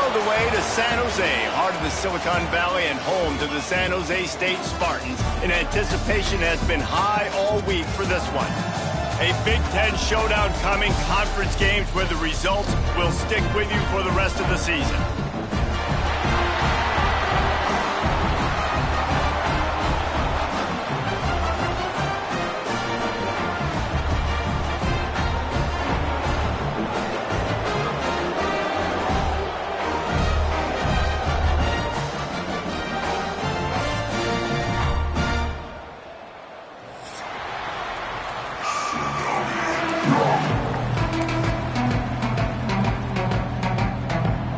know the way to San Jose, heart of the Silicon Valley and home to the San Jose State Spartans. And anticipation has been high all week for this one. A Big Ten showdown coming, conference games where the results will stick with you for the rest of the season.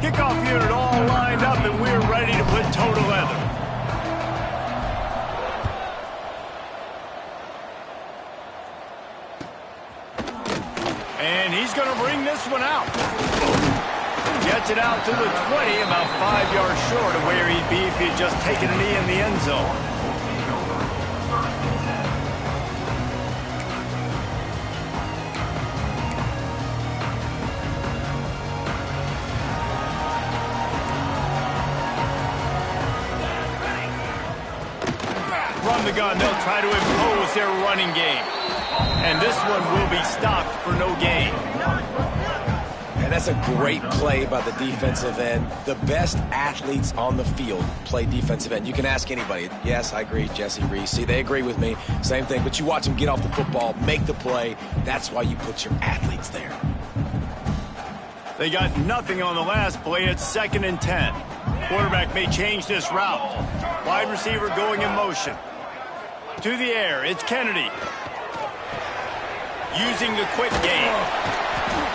Kickoff unit all lined up, and we're ready to put toe to leather. And he's going to bring this one out. Gets it out to the 20, about 5 yards short of where he'd be if he'd just taken a knee in the end zone. From the gun, they'll try to impose their running game. And this one will be stopped for no gain. And that's a great play by the defensive end. The best athletes on the field play defensive end. You can ask anybody. Yes, I agree, Jesse Reese. See, they agree with me. Same thing. But you watch them get off the football, make the play. That's why you put your athletes there. They got nothing on the last play. It's 2nd and 10. Quarterback may change this route. Wide receiver going in motion. To the air, it's Kennedy. Using the quick game.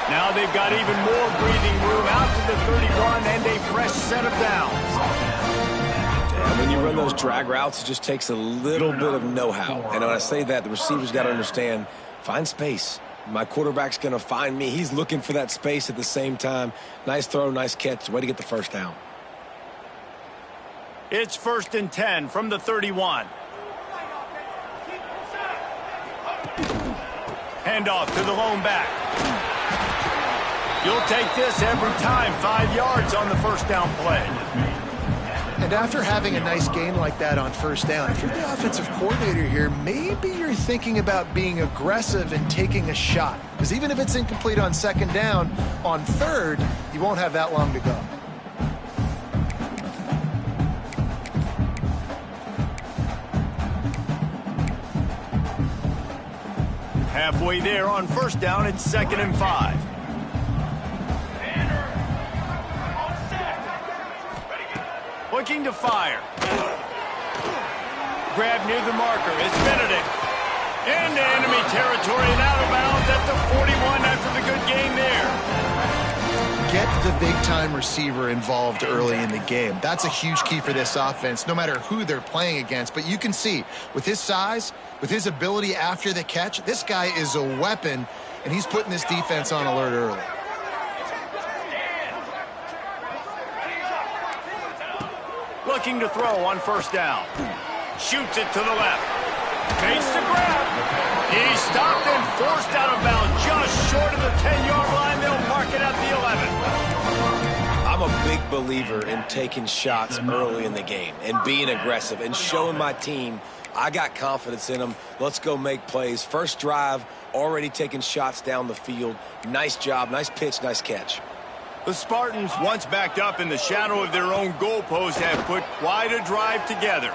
Now they've got even more breathing room out to the 31 and a fresh set of downs. And when you run those drag routes, it just takes a little bit of know-how. And when I say that, the receiver's got to understand, find space. My quarterback's going to find me. He's looking for that space at the same time. Nice throw, nice catch. Way to get the first down. It's 1st and 10 from the 31. Handoff to the lone back. You'll take this every time. 5 yards on the first down play. And after having a nice gain like that on first down, if you're the offensive coordinator here, maybe you're thinking about being aggressive and taking a shot. Because even if it's incomplete on 2nd down, on 3rd, you won't have that long to go. Halfway there on first down, it's 2nd and 5. Looking to fire. Grab near the marker. It's Benedict. Into enemy territory and out of bounds at the 41 after the good game there. Get the big-time receiver involved early in the game. That's a huge key for this offense, no matter who they're playing against. But you can see, with his size, with his ability after the catch, this guy is a weapon, and he's putting this defense on alert early. Looking to throw on first down. Shoots it to the left. Makes the grab. He's stopped and forced out of bounds just short of the 10-yard line. They'll mark it at the 11. I'm a big believer in taking shots early in the game and being aggressive and showing my team I got confidence in them. Let's go make plays. First drive, already taking shots down the field. Nice job, nice pitch, nice catch. The Spartans, once backed up in the shadow of their own goalpost, have put quite a drive together.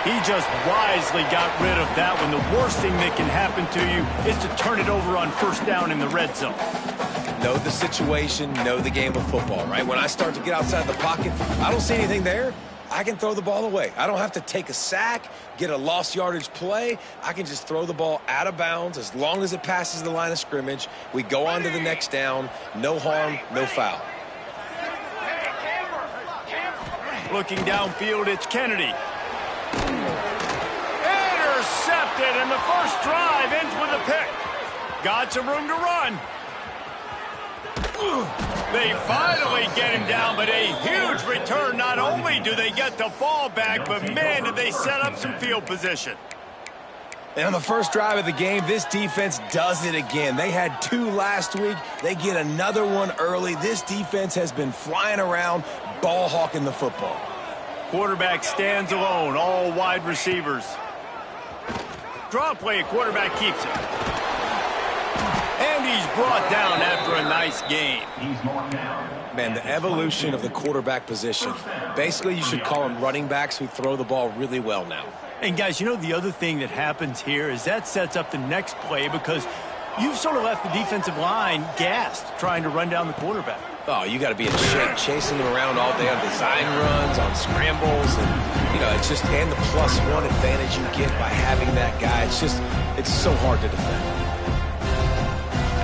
He just wisely got rid of that one. The worst thing that can happen to you is to turn it over on first down in the red zone. Know the situation, know the game of football, right? When I start to get outside the pocket, I don't see anything there. I can throw the ball away. I don't have to take a sack, get a lost yardage play. I can just throw the ball out of bounds as long as it passes the line of scrimmage. We go on to the next down. No harm, no foul. Looking downfield, it's Kennedy. Intercepted, and the first drive ends with a pick. Got some room to run. They finally get him down, but a huge return. Not only do they get the ball back, but man, did they set up some field position. And on the first drive of the game, this defense does it again. They had 2 last week. They get another one early. This defense has been flying around, ball hawking the football. Quarterback stands alone, all wide receivers. Draw play, quarterback keeps it. And he's brought down after a nice gain. Man, the evolution of the quarterback position. Basically, you should call them running backs who throw the ball really well now. And guys, you know the other thing that happens here is that sets up the next play because you've sort of left the defensive line gassed trying to run down the quarterback. Oh, you got to be in shape, chasing him around all day on design runs, on scrambles, and, you know, it's just, and the +1 advantage you get by having that guy. It's so hard to defend.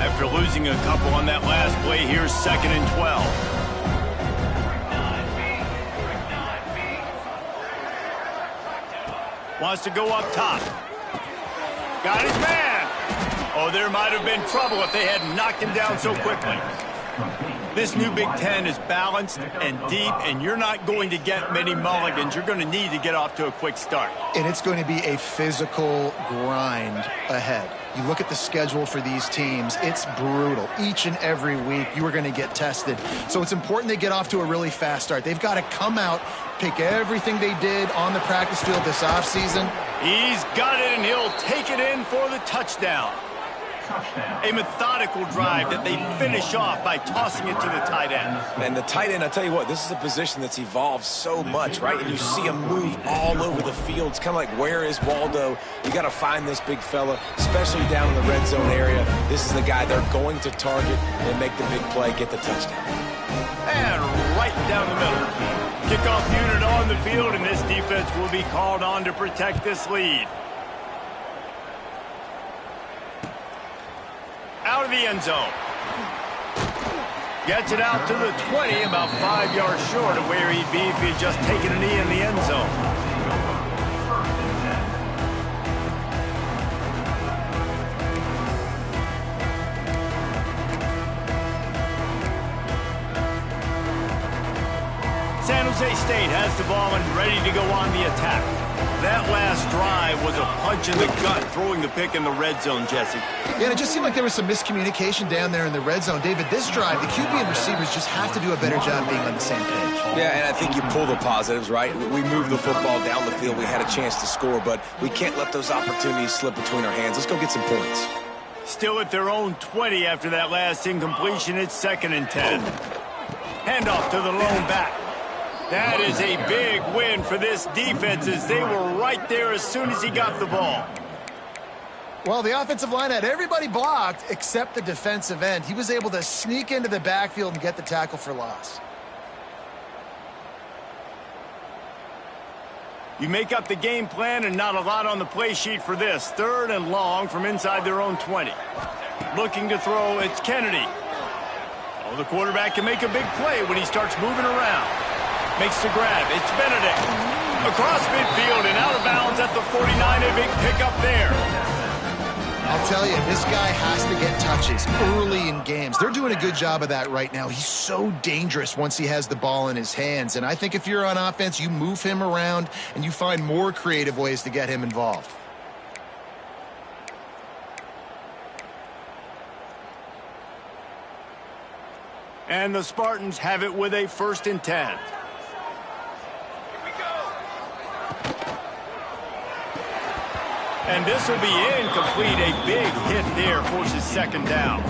After losing a couple on that last play, here's 2nd and 12. Wants to go up top. Got his man. Oh, there might have been trouble if they hadn't knocked him down so quickly. This new Big Ten is balanced and deep, and you're not going to get many mulligans. You're going to need to get off to a quick start. And it's going to be a physical grind ahead. You look at the schedule for these teams, it's brutal. Each and every week, you are going to get tested. So it's important they get off to a really fast start. They've got to come out, pick everything they did on the practice field this offseason. He's got it, and he'll take it in for the touchdown. A methodical drive that they finish off by tossing it to the tight end. And the tight end, I tell you what, this is a position that's evolved so much, right? And you see him move all over the field. It's kind of like, where is Waldo? You got to find this big fella, especially down in the red zone area. This is the guy they're going to target and make the big play, get the touchdown. And right down the middle. Kickoff unit on the field, and this defense will be called on to protect this lead. Out of the end zone. Gets it out to the 20, about 5 yards short of where he'd be if he'd just taken a knee in the end zone. San Jose State has the ball and ready to go on the attack. That last drive was a punch in the gut, throwing the pick in the red zone, Jesse. Yeah, and it just seemed like there was some miscommunication down there in the red zone. David, this drive, the QB and receivers just have to do a better job being on the same page. Yeah, and I think you pull the positives, right? We moved the football down the field. We had a chance to score, but we can't let those opportunities slip between our hands. Let's go get some points. Still at their own 20 after that last incompletion. It's 2nd and 10. Handoff to the lone back. That is a big win for this defense as they were right there as soon as he got the ball. Well, the offensive line had everybody blocked except the defensive end. He was able to sneak into the backfield and get the tackle for loss. You make up the game plan and not a lot on the play sheet for this. 3rd and long from inside their own 20. Looking to throw, it's Kennedy. Oh, the quarterback can make a big play when he starts moving around. Makes the grab. It's Benedict. Across midfield and out of bounds at the 49. A big pickup there. I'll tell you, this guy has to get touches early in games. They're doing a good job of that right now. He's so dangerous once he has the ball in his hands. And I think if you're on offense, you move him around and you find more creative ways to get him involved. And the Spartans have it with a 1st and 10. And this will be incomplete. A big hit there forces 2nd down.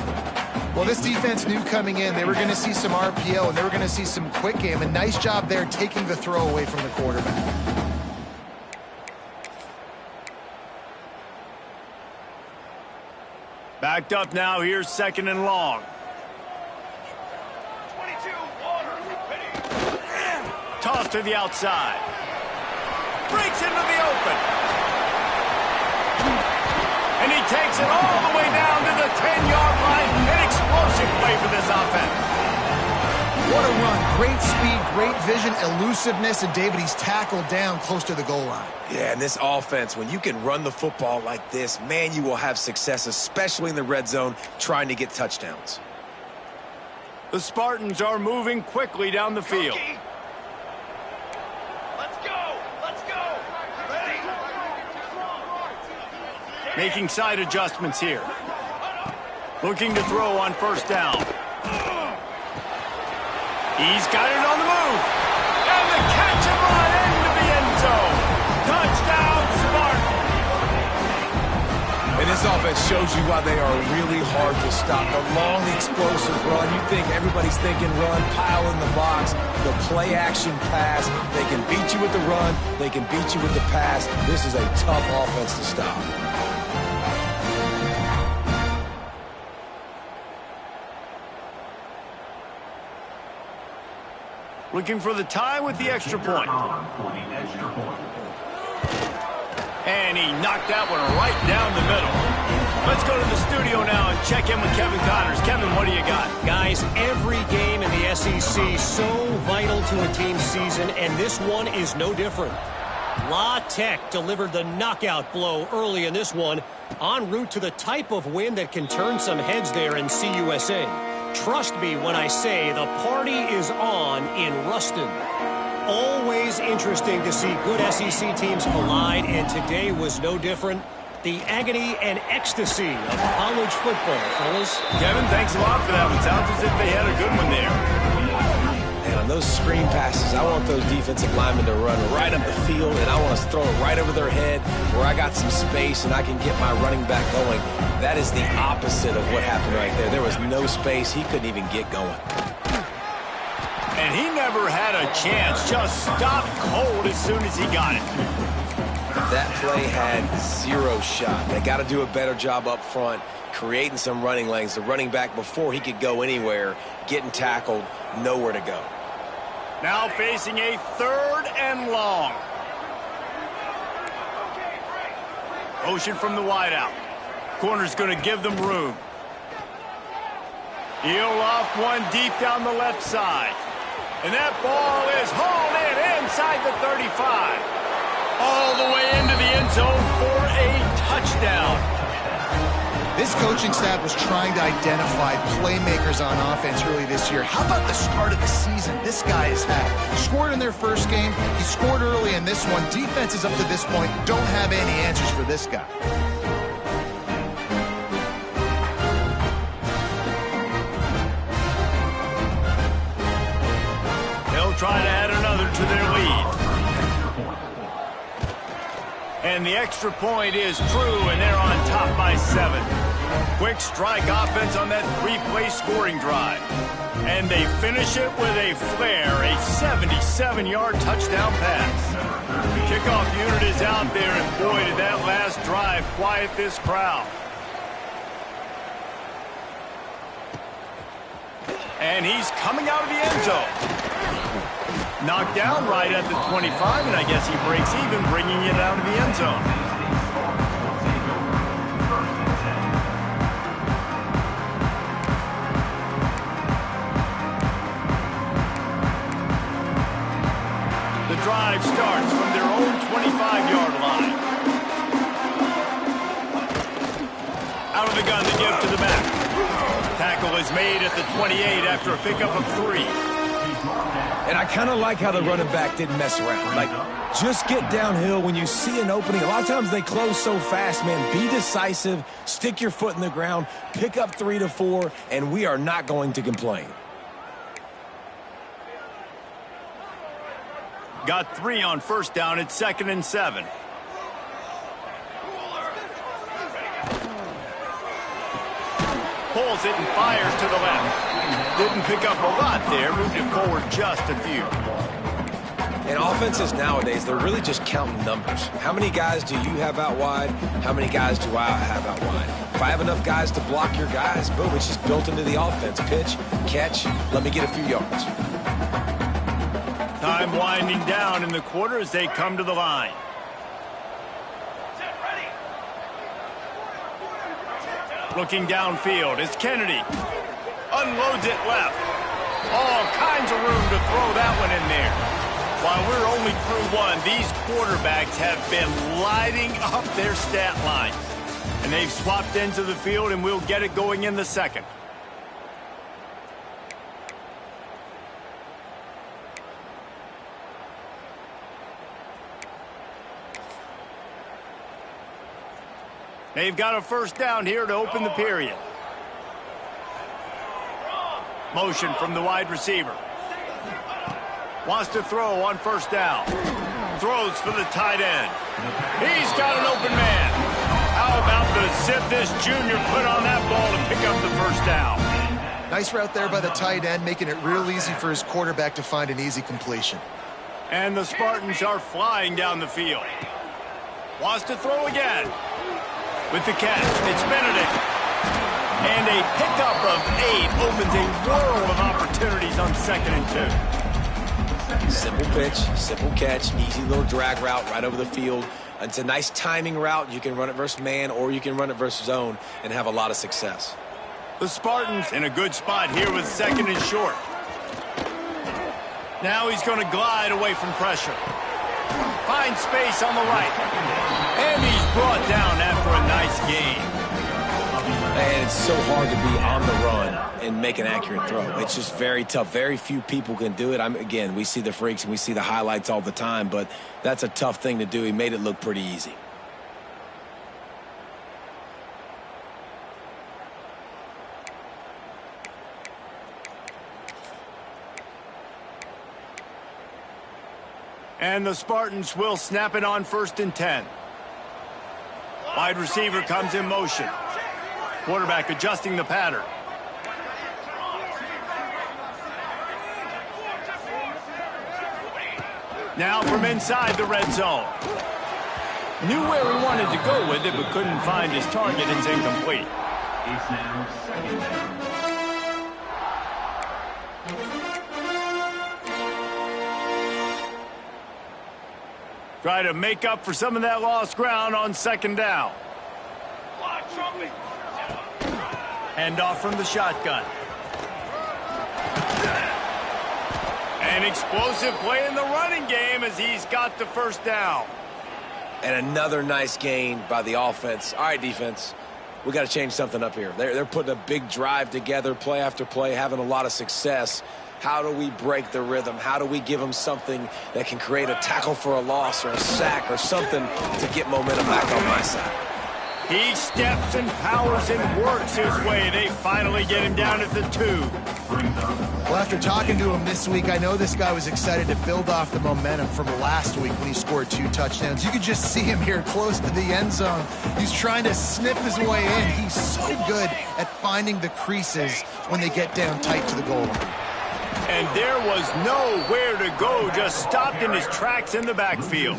Well, this defense knew coming in they were going to see some RPO and they were going to see some quick game. A nice job there taking the throw away from the quarterback. Backed up now. Here's 2nd and long. Toss to the outside. Breaks into the open. And he takes it all the way down to the 10-yard line. An explosive play for this offense. What a run. Great speed, great vision, elusiveness, and David, he's tackled down close to the goal line. Yeah, and this offense, when you can run the football like this, man, you will have success, especially in the red zone, trying to get touchdowns. The Spartans are moving quickly down the field. Making side adjustments here. Looking to throw on first down. He's got it on the move. And the catch and run into the end zone. Touchdown, Spartans. And this offense shows you why they are really hard to stop. The long, explosive run. You think everybody's thinking run, pile in the box. The play-action pass. They can beat you with the run. They can beat you with the pass. This is a tough offense to stop. Looking for the tie with the extra point. And he knocked that one right down the middle. Let's go to the studio now and check in with Kevin Connors. Kevin, what do you got? Guys, every game in the SEC so vital to a team's season, and this one is no different. La Tech delivered the knockout blow early in this one, en route to the type of win that can turn some heads there in CUSA. Trust me when I say the party is on in Ruston. Always interesting to see good SEC teams collide, and today was no different. The agony and ecstasy of college football, fellas. Kevin, thanks a lot for that one. Sounds as if they had a good one there. And on those screen passes, I want those defensive linemen to run right up the field, and I want to throw it right over their head where I got some space and I can get my running back going. That is the opposite of what happened right there. There was no space. He couldn't even get going. And he never had a chance. Just stopped cold as soon as he got it. That play had zero shot. They got to do a better job up front, creating some running lanes. The running back, before he could go anywhere, getting tackled, nowhere to go. Now facing a 3rd and long. Motion from the wideout. Corner's going to give them room. He'll off one deep down the left side. And that ball is hauled in inside the 35. All the way into the end zone for a touchdown. This coaching staff was trying to identify playmakers on offense early this year. How about the start of the season this guy has had? He scored in their first game. He scored early in this one. Defenses up to this point don't have any answers for this guy. They'll try to add another to their lead. And the extra point is true, and they're on top by 7. Quick strike offense on that 3-play scoring drive. And they finish it with a flair, a 77-yard touchdown pass. The kickoff unit is out there, and boy, did that last drive quiet this crowd. And he's coming out of the end zone. Knocked down right at the 25, and I guess he breaks even, bringing it out of the end zone. The drive starts from their own 25-yard line. Out of the gun to give to the back. Tackle is made at the 28 after a pickup of 3. And I kind of like how the running back didn't mess around. Like, just get downhill when you see an opening. A lot of times they close so fast, man. Be decisive, stick your foot in the ground, pick up 3 to 4, and we are not going to complain. Got 3 on first down at 2nd and 7. Pulls it and fires to the left. Didn't pick up a lot there, moved it forward just a few. And offenses nowadays, they're really just counting numbers. How many guys do you have out wide? How many guys do I have out wide? If I have enough guys to block your guys, boom, it's just built into the offense. Pitch, catch, let me get a few yards. Time winding down in the quarter as they come to the line. Looking downfield, it's Kennedy. Unloads it left. All kinds of room to throw that one in there. While we're only through 1, these quarterbacks have been lighting up their stat line. And they've swapped ends of the field, and we'll get it going in the second. They've got a first down here to open the period. Motion from the wide receiver. Wants to throw on first down. Throws for the tight end. He's got an open man. How about the zip this junior put on that ball to pick up the first down? Nice route there by the tight end, making it real easy for his quarterback to find an easy completion. And the Spartans are flying down the field. Wants to throw again. With the catch, it's Benedict. And a pickup of 8 opens a world of opportunities on 2nd and 2. Simple pitch, simple catch, easy little drag route right over the field. It's a nice timing route. You can run it versus man or you can run it versus zone and have a lot of success. The Spartans in a good spot here with 2nd and short. Now he's going to glide away from pressure. Finds space on the right. And he's brought down after a nice gain. And it's so hard to be on the run and make an accurate throw. It's just very tough. Very few people can do it. Again, we see the freaks and we see the highlights all the time, but that's a tough thing to do. He made it look pretty easy. And the Spartans will snap it on 1st and 10. Wide receiver comes in motion. Quarterback adjusting the pattern. Now from inside the red zone. Knew where he wanted to go with it, but couldn't find his target. It's incomplete. It's now 2nd down. Try to make up for some of that lost ground on 2nd down. Hand off from the shotgun. An explosive play in the running game as he's got the first down. And another nice gain by the offense. All right, defense, we got to change something up here. They're putting a big drive together, play after play, having a lot of success. How do we break the rhythm? How do we give them something that can create a tackle for a loss or a sack or something to get momentum back on my side? He steps and powers and works his way. They finally get him down at the 2. Well, after talking to him this week, I know this guy was excited to build off the momentum from last week when he scored 2 touchdowns. You could just see him here close to the end zone. He's trying to snip his way in. He's so good at finding the creases when they get down tight to the goal line. And there was nowhere to go, just stopped in his tracks in the backfield.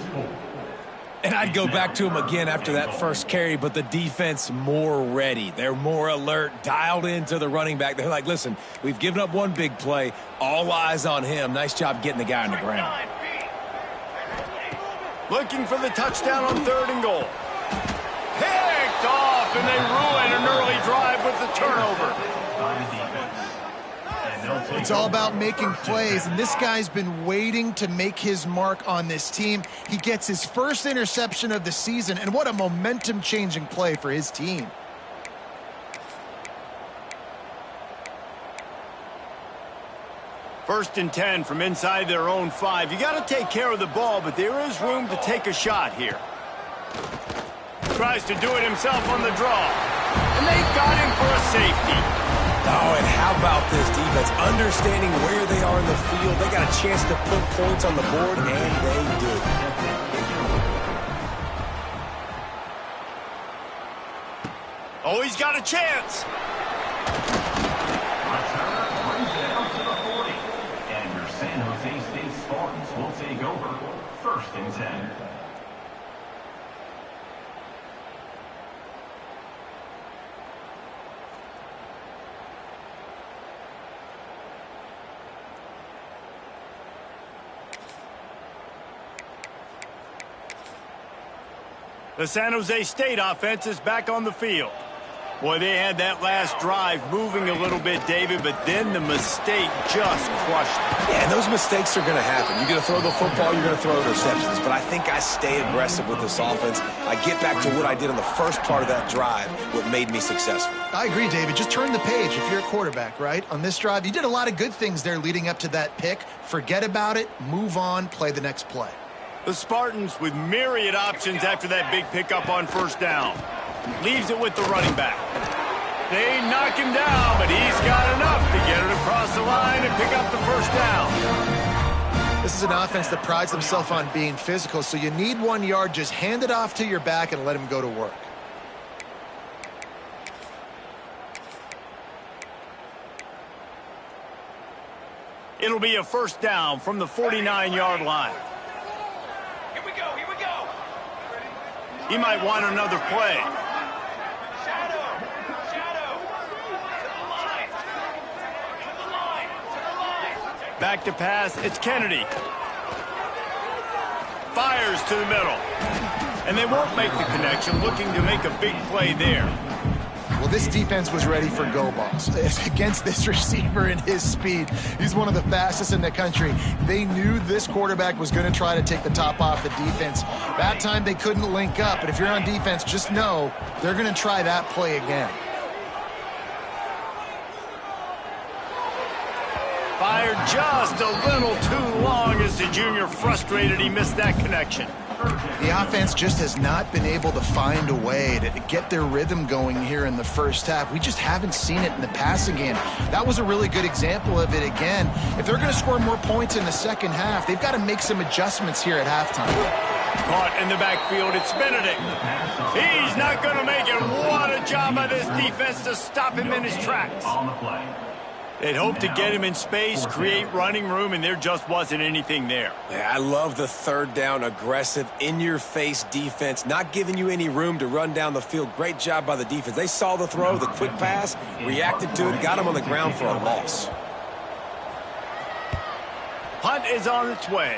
And I'd go back to him again after that first carry, but the defense more ready. They're more alert, dialed into the running back. They're like, listen, we've given up one big play. All eyes on him. Nice job getting the guy on the ground. Looking for the touchdown on 3rd and goal. Picked off, and they ruin an early drive with the turnover. It's all about making plays, and this guy's been waiting to make his mark on this team. He gets his first interception of the season, and what a momentum-changing play for his team. First and 10 from inside their own 5. You got to take care of the ball, but there is room to take a shot here. Tries to do it himself on the draw, and they got him for a safety. Oh, and how about this defense? Understanding where they are in the field. They got a chance to put points on the board, and they did. Oh, he's got a chance. Return brings it out to the 40. And your San Jose State Spartans will take over 1st and 10. The San Jose State offense is back on the field. Boy, they had that last drive moving a little bit, David, but then the mistake just crushed them. Yeah, and those mistakes are going to happen. You're going to throw the football, you're going to throw interceptions. But I think I stay aggressive with this offense. I get back to what I did on the first part of that drive, what made me successful. I agree, David. Just turn the page if you're a quarterback, right? On this drive, you did a lot of good things there leading up to that pick. Forget about it, move on, play the next play. The Spartans with myriad options after that big pickup on 1st down. Leaves it with the running back. They knock him down, but he's got enough to get it across the line and pick up the first down. This is an offense that prides themselves on being physical, so you need 1 yard. Just hand it off to your back and let him go to work. It'll be a first down from the 49-yard line. Here we go, here we go. He might want another play. Shadow. To the line. To the line. Back to pass, it's Kennedy. Fires to the middle. And they won't make the connection, looking to make a big play there. Well, this defense was ready for go balls. Against this receiver and his speed, he's one of the fastest in the country. They knew this quarterback was going to try to take the top off the defense. That time they couldn't link up, but if you're on defense, just know they're going to try that play again. Fired just a little too long as the junior frustrated he missed that connection. The offense just has not been able to find a way to get their rhythm going here in the first half. We just haven't seen it in the passing game. That was a really good example of it again. If they're going to score more points in the second half, they've got to make some adjustments here at halftime. Caught in the backfield, it's Benedict. He's not going to make it. What a job by this defense to stop him in his tracks. On the play. They'd hoped to get him in space, create running room, and there just wasn't anything there. Yeah, I love the third down, aggressive, in-your-face defense, not giving you any room to run down the field. Great job by the defense. They saw the throw, the quick pass, reacted to it, got him on the ground for a loss. Punt is on its way.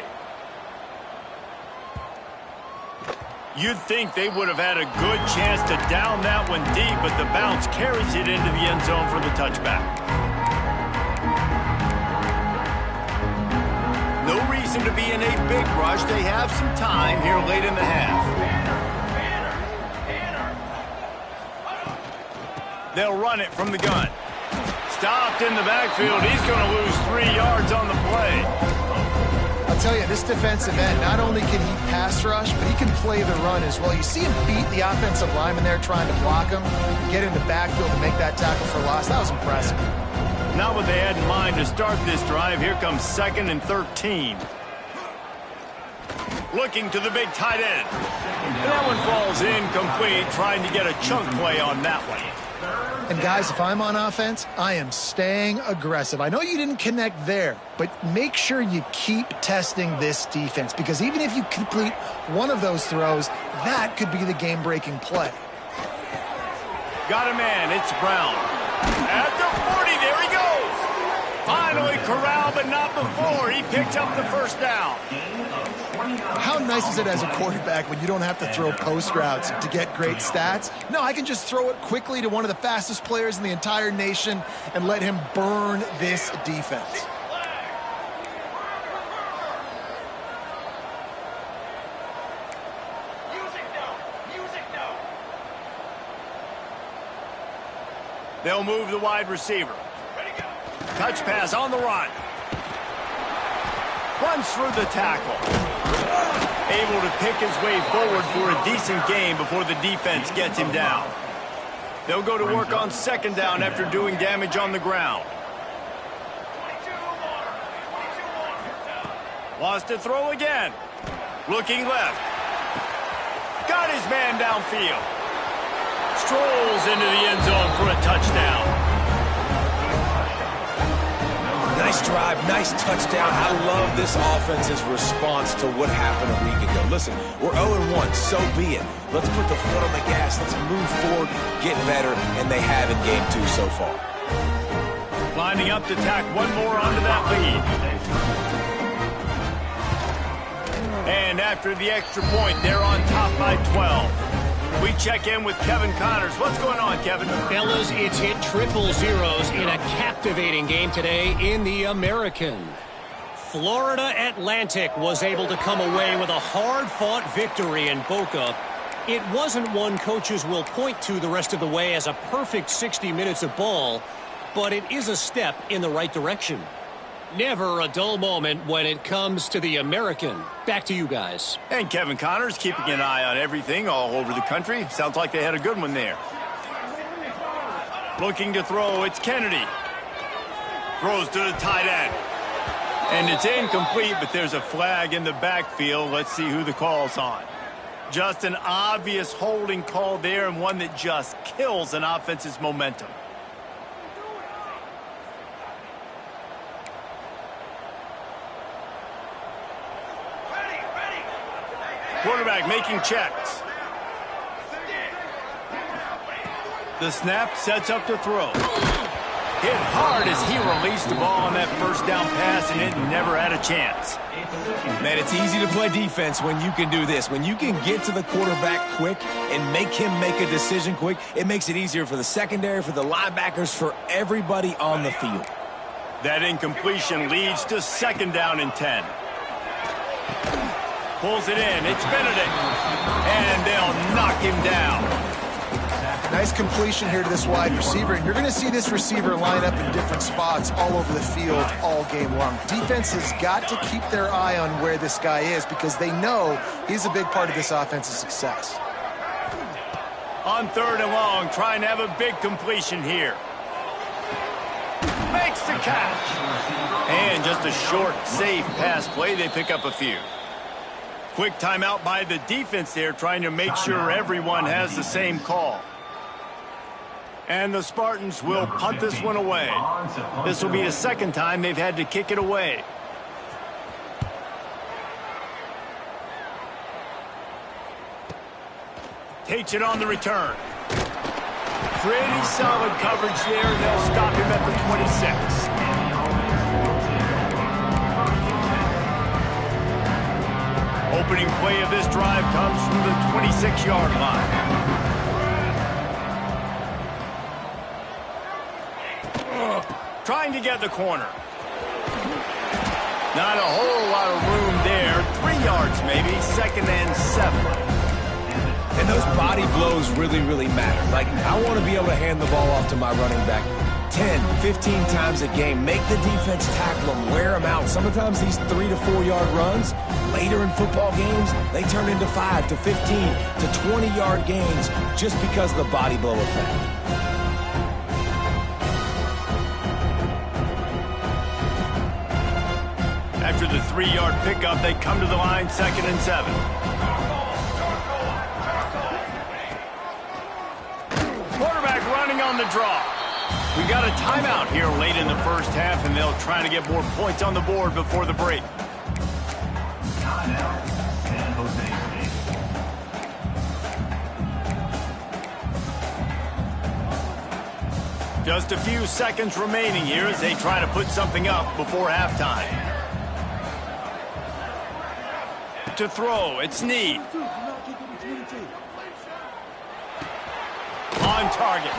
You'd think they would have had a good chance to down that one deep, but the bounce carries it into the end zone for the touchback. No reason to be in a big rush. They have some time here late in the half. They'll run it from the gun. Stopped in the backfield. He's going to lose 3 yards on the play. I'll tell you, this defensive end, not only can he pass rush, but he can play the run as well. You see him beat the offensive lineman there trying to block him, get in the backfield to make that tackle for loss. That was impressive. Not what they had in mind to start this drive. Here comes 2nd and 13. Looking to the big tight end. And that one falls incomplete, trying to get a chunk play on that one. And guys, if I'm on offense, I am staying aggressive. I know you didn't connect there, but make sure you keep testing this defense, because even if you complete one of those throws, that could be the game-breaking play. Got a man, it's Brown. At the 40, there he goes. Finally corralled, but not before. He picked up the first down. How nice is it as a quarterback when you don't have to throw post routes to get great stats? No, I can just throw it quickly to one of the fastest players in the entire nation and let him burn this defense. They'll move the wide receiver. Touch pass on the run. Runs through the tackle. Able to pick his way forward for a decent gain before the defense gets him down. They'll go to work on 2nd down after doing damage on the ground. Wants to throw again. Looking left. Got his man downfield. Strolls into the end zone for a touchdown. Nice drive, nice touchdown. I love this offense's response to what happened a week ago. Listen, we're 0-1, so be it. Let's put the foot on the gas. Let's move forward, get better, and they have in game 2 so far. Lining up to tack one more onto that lead. And after the extra point, they're on top by 12. We check in with Kevin Connors. What's going on, Kevin? Fellas, it's hit 000s in a captivating game today in the American. Florida Atlantic was able to come away with a hard-fought victory in Boca. It wasn't one coaches will point to the rest of the way as a perfect 60 minutes of ball, but it is a step in the right direction. Never a dull moment when it comes to the American. Back to you guys. And Kevin Connors keeping an eye on everything all over the country. Sounds like they had a good one there. Looking to throw, it's Kennedy. Throws to the tight end. And it's incomplete, but there's a flag in the backfield. Let's see who the call's on. Just an obvious holding call there, and one that just kills an offense's momentum. Quarterback making checks. The snap sets up to throw. Hit hard as he released the ball on that first down pass, and it never had a chance. Man, it's easy to play defense when you can do this. When you can get to the quarterback quick and make him make a decision quick, it makes it easier for the secondary, for the linebackers, for everybody on the field. That incompletion leads to 2nd down and 10. Pulls it in. It's Benedict. And they'll knock him down. Nice completion here to this wide receiver, and you're going to see this receiver line up in different spots all over the field all game long. Defense has got to keep their eye on where this guy is because they know he's a big part of this offense's success. On 3rd and long, trying to have a big completion here. Makes the catch. And just a short, safe pass play. They pick up a few. Quick timeout by the defense there, trying to make sure everyone has the same call. And the Spartans will punt this one away. This will be the 2nd time they've had to kick it away. Takes it on the return. Pretty solid coverage there, and they'll stop him at the 26. Opening play of this drive comes from the 26-yard line. Trying to get the corner. Not a whole lot of room there. 3 yards maybe. 2nd and 7. And those body blows really, really matter. Like, I want to be able to hand the ball off to my running back 10, 15 times a game. Make the defense tackle them, wear them out. Sometimes these 3 to 4 yard runs, later in football games, they turn into 5 to 15 to 20-yard gains just because of the body blow effect. After the 3-yard pickup, they come to the line, 2nd and 7. Quarterback running on the draw. We got a timeout here late in the first half, and they'll try to get more points on the board before the break. Timeout, San Jose State. Just a few seconds remaining here as they try to put something up before halftime. To throw, it's Snead. On target.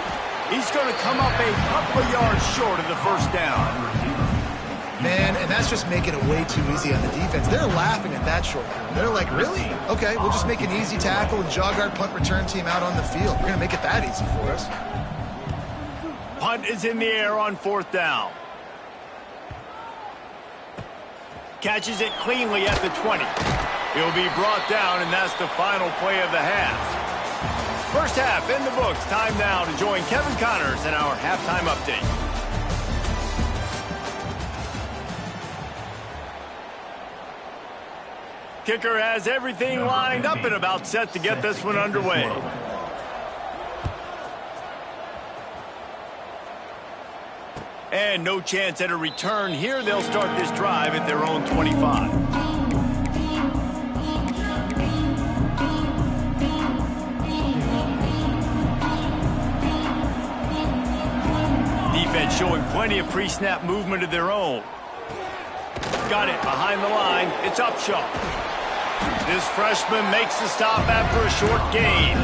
He's going to come up a couple of yards short of the first down. Man, and that's just making it way too easy on the defense. They're laughing at that short term. They're like, really? Okay, we'll just make an easy tackle and jog our punt return team out on the field. We're going to make it that easy for us. Punt is in the air on 4th down. Catches it cleanly at the 20. He'll be brought down, and that's the final play of the half. First half in the books. Time now to join Kevin Connors in our halftime update. Kicker has everything lined up and about set to get this one underway. And no chance at a return here. They'll start this drive at their own 25. Defense showing plenty of pre-snap movement of their own. Got it behind the line. It's Upshaw. This freshman makes the stop after a short gain.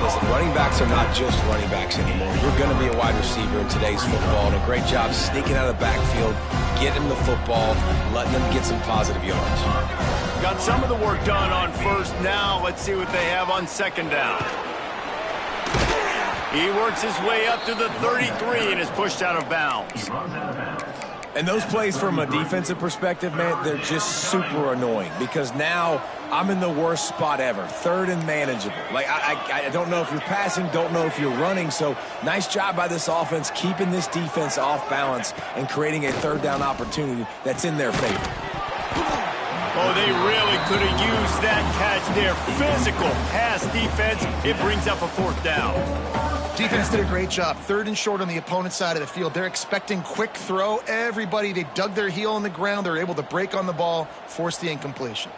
Listen, running backs are not just running backs anymore. You're going to be a wide receiver in today's football, and a great job sneaking out of the backfield, getting the football, letting them get some positive yards. Got some of the work done on 1st. Now let's see what they have on 2nd down. He works his way up to the 33 and is pushed out of bounds. He runs out of bounds. And those plays from a defensive perspective, man, they're just super annoying because now I'm in the worst spot ever, third and manageable. Like, I don't know if you're passing, don't know if you're running, so nice job by this offense keeping this defense off balance and creating a third down opportunity that's in their favor. Oh, they really could have used that catch there. Physical pass defense. It brings up a fourth down. Defense did a great job. Third and short on the opponent's side of the field. They're expecting quick throw. Everybody, they dug their heel in the ground. They're able to break on the ball, force the incompletion.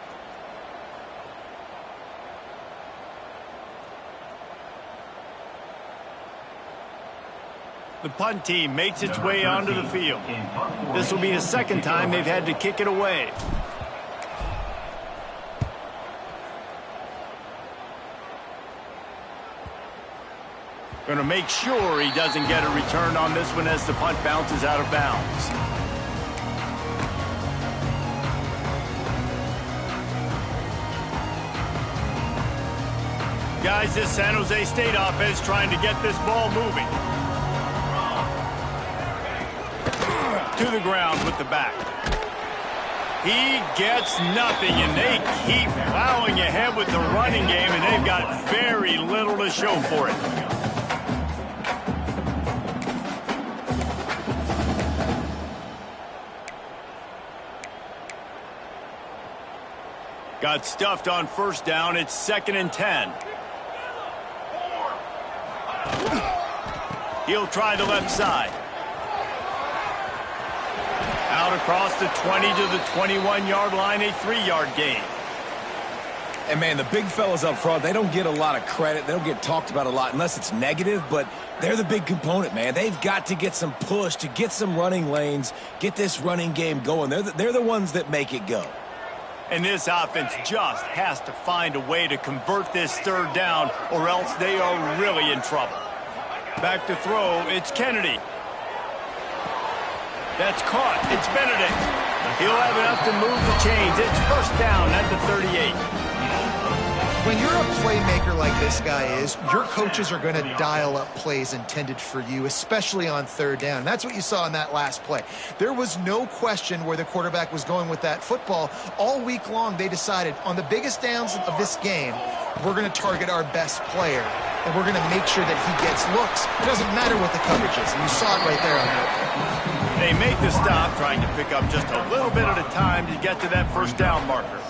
The punt team makes its way onto the field. This will be the second time they've had to kick it away. Going to make sure he doesn't get a return on this one as the punt bounces out of bounds. Guys, this San Jose State offense trying to get this ball moving. To the ground with the back. He gets nothing, and they keep plowing ahead with the running game, and they've got very little to show for it. Got stuffed on first down. It's 2nd and 10. He'll try the left side. Out across the 20 to the 21-yard line, a 3-yard gain. And, man, the big fellas up front, they don't get a lot of credit. They don't get talked about a lot unless it's negative, but they're the big component, man. They've got to get some push to get some running lanes, get this running game going. They're the ones that make it go. And this offense just has to find a way to convert this third down, or else they are really in trouble. Back to throw, it's Kennedy. That's caught, it's Benedict. He'll have enough to move the chains. It's first down at the 38. When you're a playmaker like this guy is, your coaches are going to dial up plays intended for you, especially on third down. And that's what you saw in that last play. There was no question where the quarterback was going with that football. All week long, they decided on the biggest downs of this game, we're going to target our best player, and we're going to make sure that he gets looks. It doesn't matter what the coverage is, and you saw it right there on that. They make the stop, trying to pick up just a little bit at a time to get to that first down marker.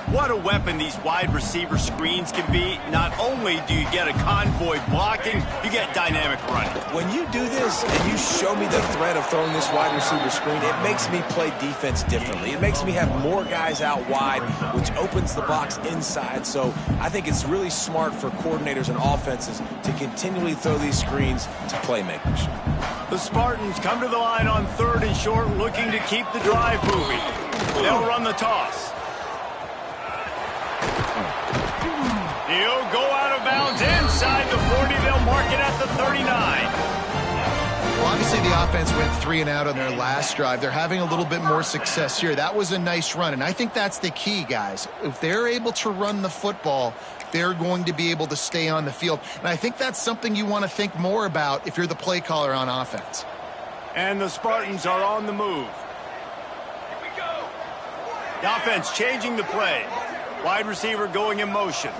What a weapon these wide receiver screens can be. Not only do you get a convoy blocking, you get dynamic running. When you do this and you show me the threat of throwing this wide receiver screen, it makes me play defense differently. It makes me have more guys out wide, which opens the box inside. So I think it's really smart for coordinators and offenses to continually throw these screens to playmakers. The Spartans come to the line on 3rd and short, looking to keep the drive moving. They'll run the toss. He'll go out of bounds inside the 40. They'll mark it at the 39. Well, obviously the offense went 3 and out on their last drive. They're having a little bit more success here. That was a nice run, and I think that's the key, guys. If they're able to run the football, they're going to be able to stay on the field. And I think that's something you want to think more about if you're the play caller on offense. And the Spartans are on the move. Here we go. The offense changing the play. Wide receiver going in motion.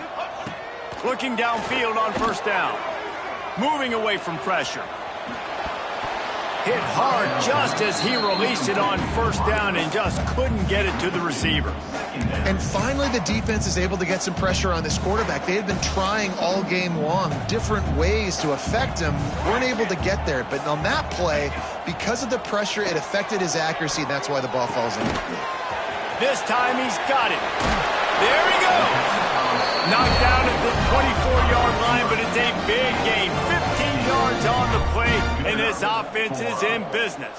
Looking downfield on first down. Moving away from pressure. Hit hard just as he released it on first down and just couldn't get it to the receiver. And finally, the defense is able to get some pressure on this quarterback. They had been trying all game long different ways to affect him. Weren't able to get there. But on that play, because of the pressure, it affected his accuracy, and that's why the ball falls in. This time he's got it. There he goes. Knocked down at the 24-yard line, but it's a big gain. 15 yards on the play, and this offense is in business.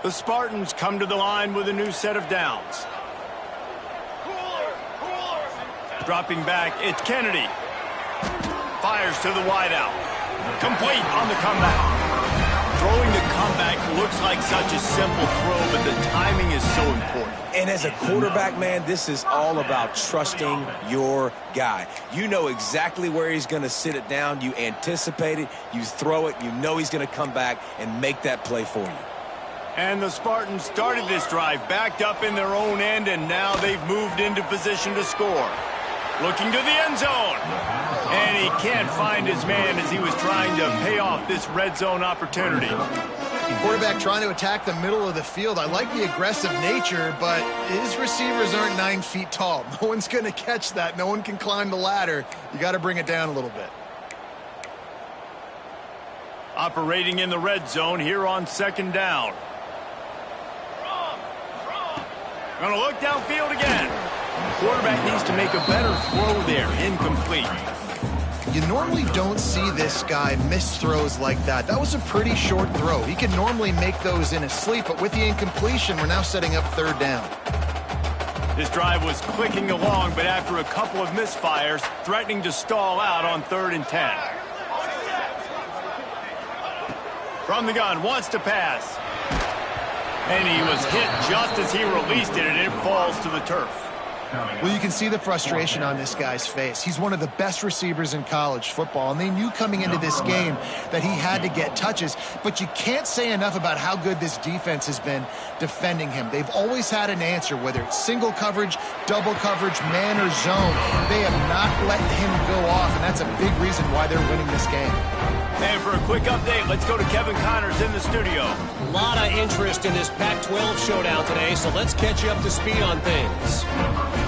The Spartans come to the line with a new set of downs. Dropping back, it's Kennedy. Fires to the wideout. Complete on the comeback. Throwing the comeback looks like such a simple throw, but the timing is so important. And as a quarterback, man, this is all about trusting your guy. You know exactly where he's going to sit it down. You anticipate it. You throw it. You know he's going to come back and make that play for you. And the Spartans started this drive backed up in their own end, and now they've moved into position to score. Looking to the end zone. And he can't find his man as he was trying to pay off this red zone opportunity. Quarterback trying to attack the middle of the field. I like the aggressive nature, but his receivers aren't 9 feet tall. No one's going to catch that. No one can climb the ladder. You got to bring it down a little bit. Operating in the red zone here on second down. Going to look downfield again. Quarterback needs to make a better throw there. Incomplete. You normally don't see this guy miss throws like that. That was a pretty short throw. He can normally make those in his sleep, but with the incompletion, we're now setting up third down. This drive was clicking along, but after a couple of misfires, threatening to stall out on 3rd and 10. From the gun, wants to pass. And he was hit just as he released it, and it falls to the turf. Well, you can see the frustration on this guy's face. He's one of the best receivers in college football, and they knew coming into this game that he had to get touches, but you can't say enough about how good this defense has been defending him. They've always had an answer, whether it's single coverage, double coverage, man, or zone. They have not let him go off, and that's a big reason why they're winning this game. And for a quick update, let's go to Kevin Connors in the studio. A lot of interest in this Pac-12 showdown today, so let's catch you up to speed on things.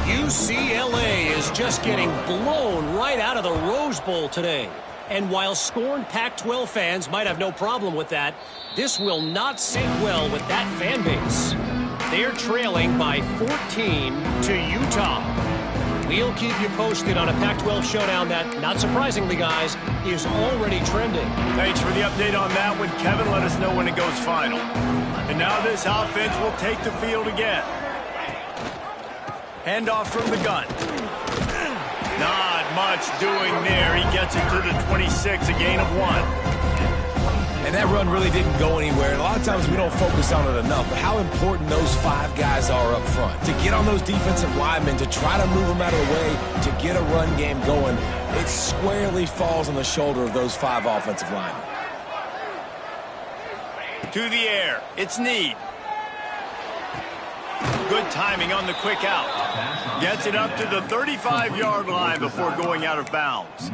UCLA is just getting blown right out of the Rose Bowl today. And while scorned Pac-12 fans might have no problem with that, this will not sit well with that fan base. They're trailing by 14 to Utah. We'll keep you posted on a Pac-12 showdown that, not surprisingly, guys, is already trending. Thanks for the update on that one, Kevin. Let us know when it goes final. And now this offense will take the field again. Handoff from the gun. Not much doing there. He gets it to the 26, a gain of 1. And that run really didn't go anywhere. And a lot of times we don't focus on it enough, but how important those 5 guys are up front. To get on those defensive linemen, to try to move them out of the way, to get a run game going, it squarely falls on the shoulder of those 5 offensive linemen. To the air. It's Need. Good timing on the quick out. Gets it up to the 35-yard line before going out of bounds.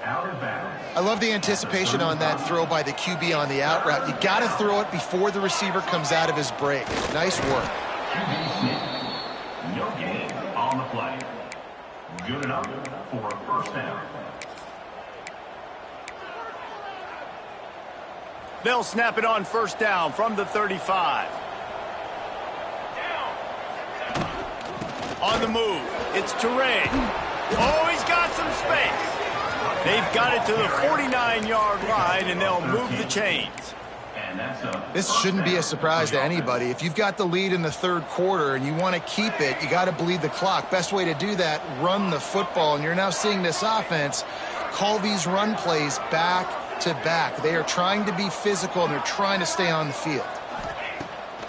I love the anticipation on that throw by the QB on the out route. You got to throw it before the receiver comes out of his break. Nice work. No gain on the play. Good enough for a first down. They'll snap it on first down from the 35. On the move, it's Teray. Oh, he's got some space. They've got it to the 49-yard line, and they'll move the chains. This shouldn't be a surprise to anybody. If you've got the lead in the 3rd quarter and you want to keep it, you got to bleed the clock. Best way to do that, run the football. And you're now seeing this offense call these run plays back to back. They are trying to be physical, and they're trying to stay on the field.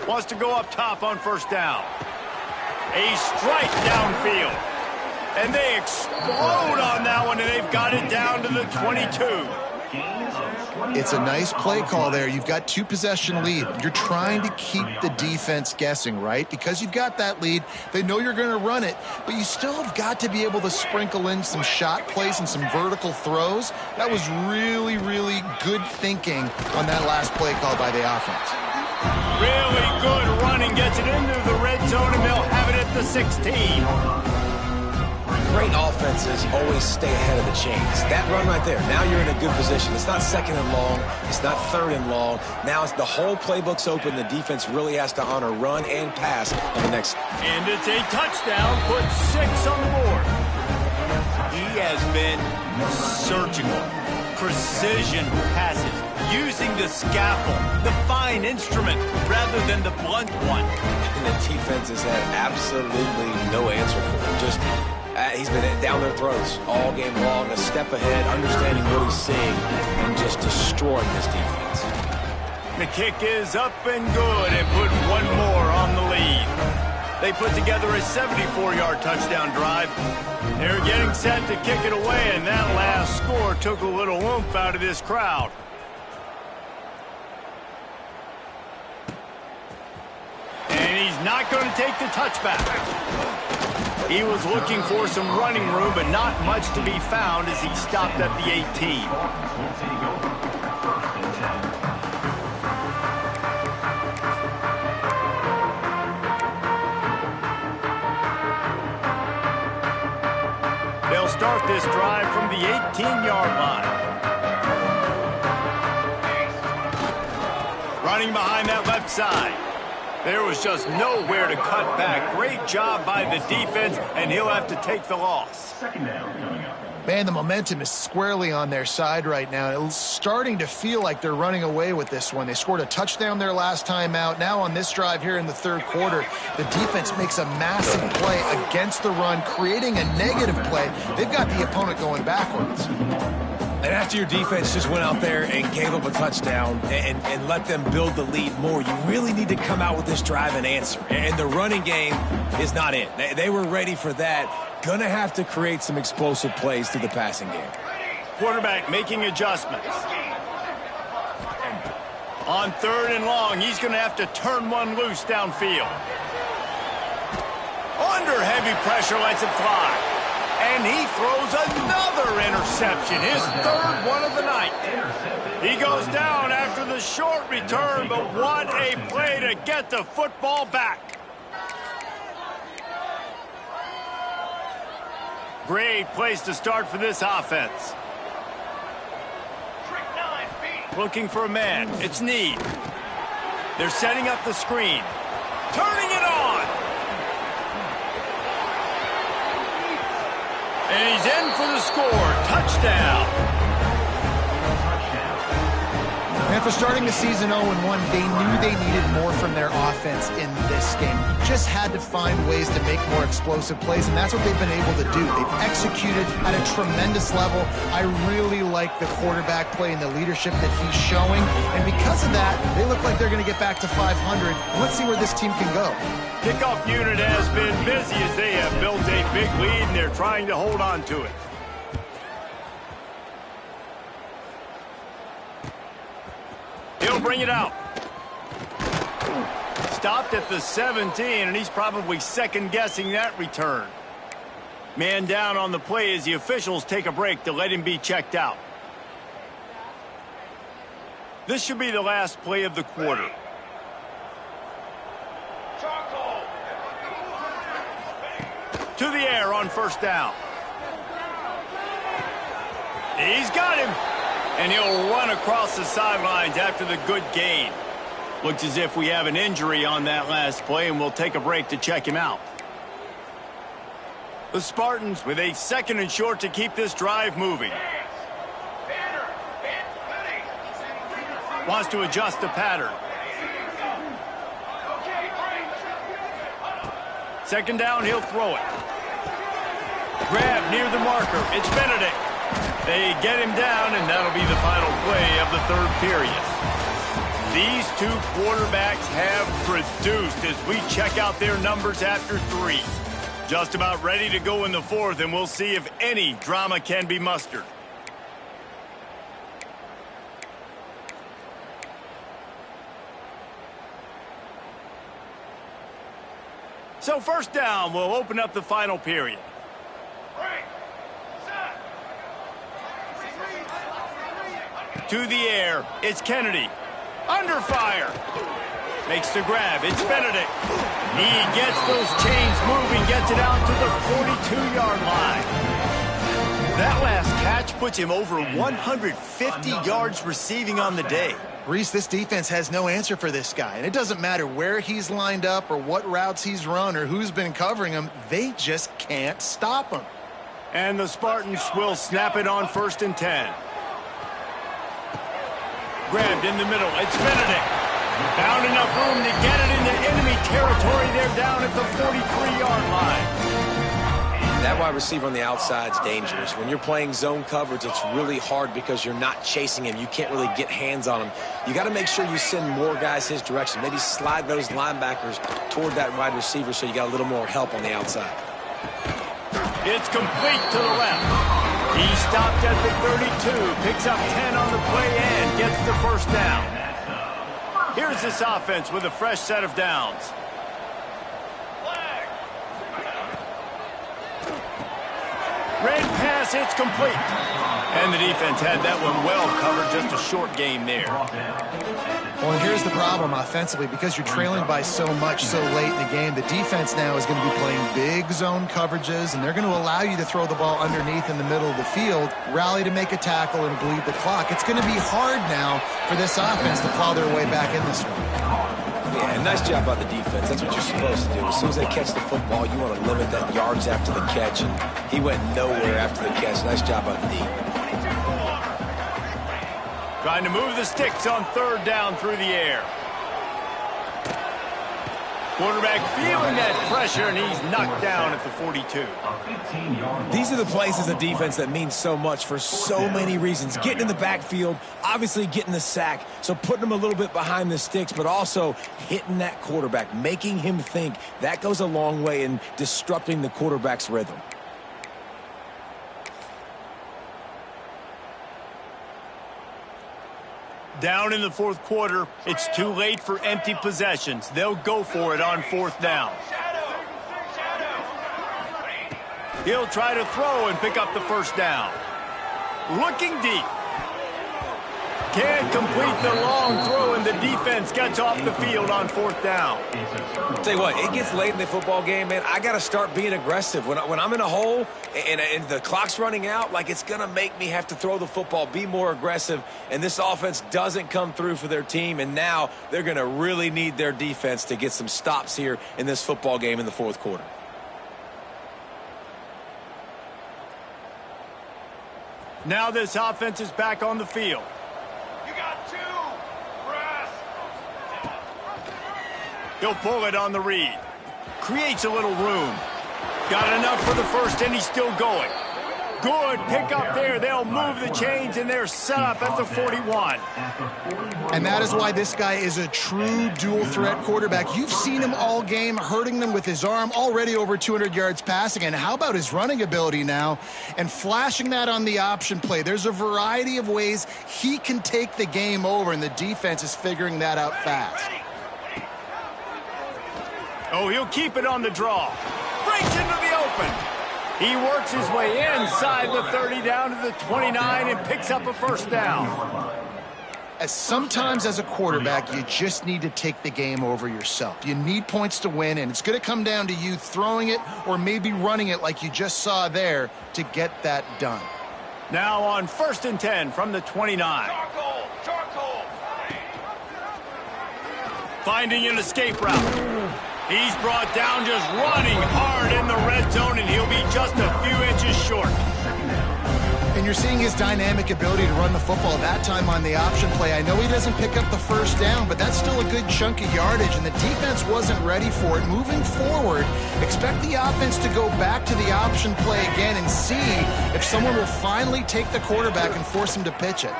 Wants to go up top on first down. A strike downfield. And they explode on that one, and they've got it down to the 22. It's a nice play call there. You've got 2-possession lead. You're trying to keep the defense guessing, right? Because you've got that lead, they know you're going to run it, but you still have got to be able to sprinkle in some shot plays and some vertical throws. That was really, really good thinking on that last play call by the offense. Really good running, gets it into the red zone, and they'll have it at the 16. Great offenses always stay ahead of the chains. That run right there, now you're in a good position. It's not 2nd and long. It's not 3rd and long. Now it's the whole playbook's open. The defense really has to honor run and pass on the next. And it's a touchdown. Put 6 on the board. He has been surgical. Precision passes. Using the scaffold, the fine instrument, rather than the blunt one. And the defense has had absolutely no answer for him. Just he's been down their throats all game long, a step ahead, understanding what he's seeing, and just destroying this defense. The kick is up and good and put one more on the lead. They put together a 74-yard touchdown drive. They're getting set to kick it away, and that last score took a little oomph out of this crowd. And he's not going to take the touchback. He was looking for some running room, but not much to be found as he stopped at the 18. They'll start this drive from the 18-yard line. Running behind that left side. There was just nowhere to cut back. Great job by the defense, and he'll have to take the loss. Second down coming up. Man, the momentum is squarely on their side right now. It's starting to feel like they're running away with this one. They scored a touchdown their last time out. Now on this drive here in the third quarter, the defense makes a massive play against the run, creating a negative play. They've got the opponent going backwards. And after your defense just went out there and gave up a touchdown and let them build the lead more, you really need to come out with this drive and answer. And the running game is not in. They were ready for that. Gonna have to create some explosive plays through the passing game. Quarterback making adjustments. On third and long, he's going to have to turn one loose downfield. Under heavy pressure, lets it fly. And he throws another interception, his third one of the night. He goes down after the short return, but what a play to get the football back. Great place to start for this offense. Looking for a man. It's Need. They're setting up the screen. Turning it on. And he's in for the score. Touchdown. And for starting the season 0-1, they knew they needed more from their offense in this game. Just had to find ways to make more explosive plays, and that's what they've been able to do. They've executed at a tremendous level. I really like the quarterback play and the leadership that he's showing, and because of that, they look like they're going to get back to 500. Let's see where this team can go. Kickoff unit has been busy as they have built a big lead, and they're trying to hold on to it. He'll bring it out. Stopped at the 17, and he's probably second-guessing that return. Man down on the play as the officials take a break to let him be checked out. This should be the last play of the quarter. To the air on first down. He's got him. And he'll run across the sidelines after the good gain. Looks as if we have an injury on that last play, and we'll take a break to check him out. The Spartans with a second and short to keep this drive moving. Wants to adjust the pattern. Second down, he'll throw it. Grab near the marker. It's Benedict. They get him down, and that'll be the final play of the third period. These two quarterbacks have produced as we check out their numbers after three. Just about ready to go in the fourth, and we'll see if any drama can be mustered. So first down, we'll open up the final period. To the air, it's Kennedy. Under fire. Makes the grab, it's Benedict. He gets those chains moving, gets it out to the 42-yard line. That last catch puts him over 150 yards receiving on the day. Reese, this defense has no answer for this guy. And it doesn't matter where he's lined up or what routes he's run or who's been covering him. They just can't stop him. And the Spartans will snap it on 1st and 10. Grabbed in the middle. It's Benedict. Found enough room to get it into enemy territory. They're down at the 43-yard line. That wide receiver on the outside is dangerous. When you're playing zone coverage, it's really hard because you're not chasing him. You can't really get hands on him. You got to make sure you send more guys his direction. Maybe slide those linebackers toward that wide receiver so you got a little more help on the outside. It's complete to the left. He stopped at the 32, picks up 10 on the play and gets the first down. Here's this offense with a fresh set of downs. Red pass, it's complete. And the defense had that one well covered, just a short game there. Well, and here's the problem offensively. Because you're trailing by so much so late in the game, the defense now is going to be playing big zone coverages, and they're going to allow you to throw the ball underneath in the middle of the field, rally to make a tackle, and bleed the clock. It's going to be hard now for this offense to claw their way back in this one. Yeah, nice job by the defense. That's what you're supposed to do. As soon as they catch the football, you want to limit that yards after the catch, and he went nowhere after the catch. Nice job by the D. Trying to move the sticks on third down through the air. Quarterback feeling that pressure, and he's knocked down at the 42. These are the plays as a defense that mean so much for so many reasons. Getting in the backfield, obviously getting the sack, so putting them a little bit behind the sticks, but also hitting that quarterback, making him think. That goes a long way in disrupting the quarterback's rhythm. Down in the fourth quarter, it's too late for empty possessions. They'll go for it on fourth down. He'll try to throw and pick up the first down. Looking deep. Can't complete the long throw, and the defense gets off the field on fourth down. Tell you what, it gets late in the football game, man. I got to start being aggressive. When I'm in a hole and the clock's running out, like, it's going to make me have to throw the football, be more aggressive, and this offense doesn't come through for their team, and now they're going to really need their defense to get some stops here in this football game in the fourth quarter. Now this offense is back on the field. He'll pull it on the read. Creates a little room. Got enough for the first, and he's still going. Good pick up there. They'll move the chains, and they're set up at the 41. And that is why this guy is a true dual-threat quarterback. You've seen him all game, hurting them with his arm, already over 200 yards passing. And how about his running ability now? And flashing that on the option play. There's a variety of ways he can take the game over, and the defense is figuring that out fast. Oh, he'll keep it on the draw. Breaks into the open. He works his way inside the 30 down to the 29 and picks up a first down. Sometimes as a quarterback, you just need to take the game over yourself. You need points to win, and it's going to come down to you throwing it or maybe running it like you just saw there to get that done. Now on 1st and 10 from the 29. Charcoal. Finding an escape route. He's brought down just running hard in the red zone, and he'll be just a few inches short. And you're seeing his dynamic ability to run the football that time on the option play. I know he doesn't pick up the first down, but that's still a good chunk of yardage, and the defense wasn't ready for it. Moving forward, expect the offense to go back to the option play again and see if someone will finally take the quarterback and force him to pitch it.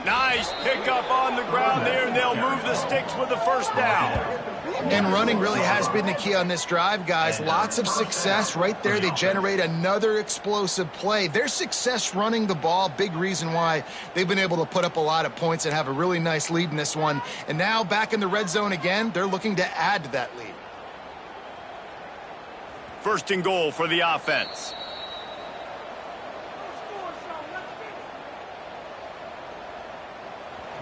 Nice pickup on the ground there, and they'll move the sticks with the first down. And running really has been the key on this drive, guys. Lots of success right there. They generate another explosive play. Their success running the ball, big reason why they've been able to put up a lot of points and have a really nice lead in this one. And now back in the red zone again, they're looking to add to that lead. 1st and goal for the offense.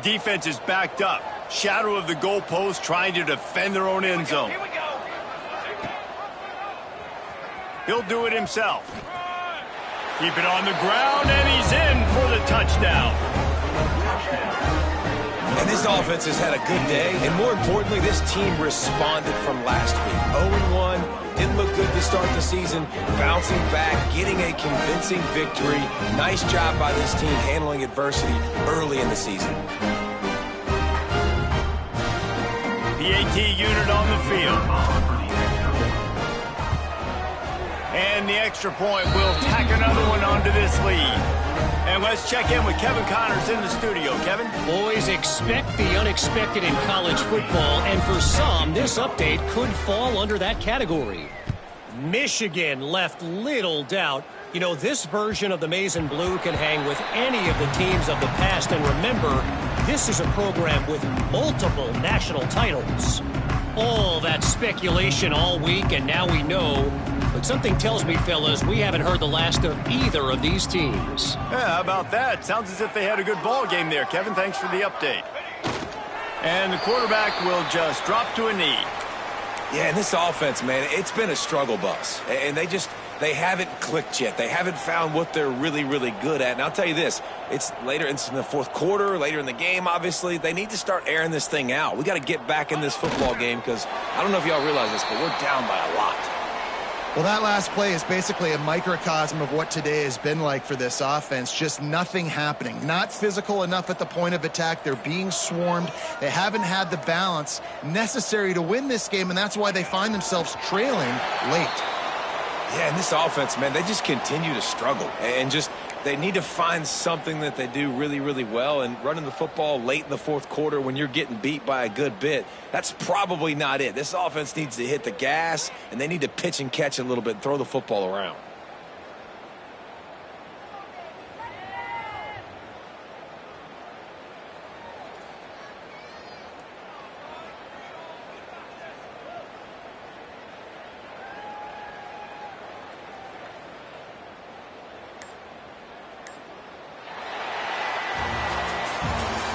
Defense is backed up. Shadow of the goalpost, trying to defend their own end zone. Here we go. He'll do it himself. Keep it on the ground, and he's in for the touchdown. And this offense has had a good day, and more importantly, this team responded from last week. 0-1, didn't look good to start the season, bouncing back, getting a convincing victory. Nice job by this team handling adversity early in the season. The AT unit on the field. and the extra point will tack another one onto this lead. And let's check in with Kevin Connors in the studio. Kevin? Boys, expect the unexpected in college football, and for some, this update could fall under that category. Michigan left little doubt. You know, this version of the Maize and Blue can hang with any of the teams of the past, and remember, this is a program with multiple national titles. All that speculation all week, and now we know. But something tells me, fellas, we haven't heard the last of either of these teams. Yeah, how about that? Sounds as if they had a good ball game there, Kevin. Thanks for the update. And the quarterback will just drop to a knee. Yeah, and this offense, man, it's been a struggle bus. And they haven't clicked yet. They haven't found what they're really, really good at. And I'll tell you this, it's in the fourth quarter, later in the game, obviously. They need to start airing this thing out. We got to get back in this football game because I don't know if y'all realize this, but we're down by a lot. Well, that last play is basically a microcosm of what today has been like for this offense. Just nothing happening. Not physical enough at the point of attack. They're being swarmed. They haven't had the balance necessary to win this game, and that's why they find themselves trailing late. Yeah, and this offense, man, they just continue to struggle. And they need to find something that they do really, really well. And running the football late in the fourth quarter when you're getting beat by a good bit, that's probably not it. This offense needs to hit the gas, and they need to pitch and catch a little bit and throw the football around.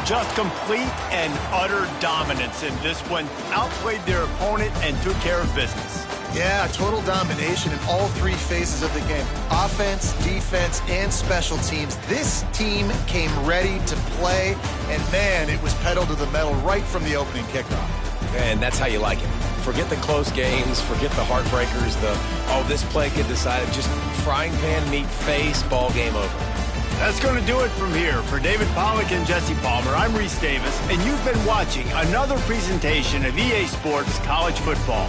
Just complete and utter dominance in this one. Outplayed their opponent and took care of business. Yeah, total domination in all three phases of the game. Offense, defense, and special teams. This team came ready to play, and man, it was pedal to the metal right from the opening kickoff. And that's how you like it. Forget the close games, forget the heartbreakers, this play could decide it. Just frying pan, meat face, ball game over. That's going to do it from here. For David Pollack and Jesse Palmer, I'm Reese Davis, and you've been watching another presentation of EA Sports College Football.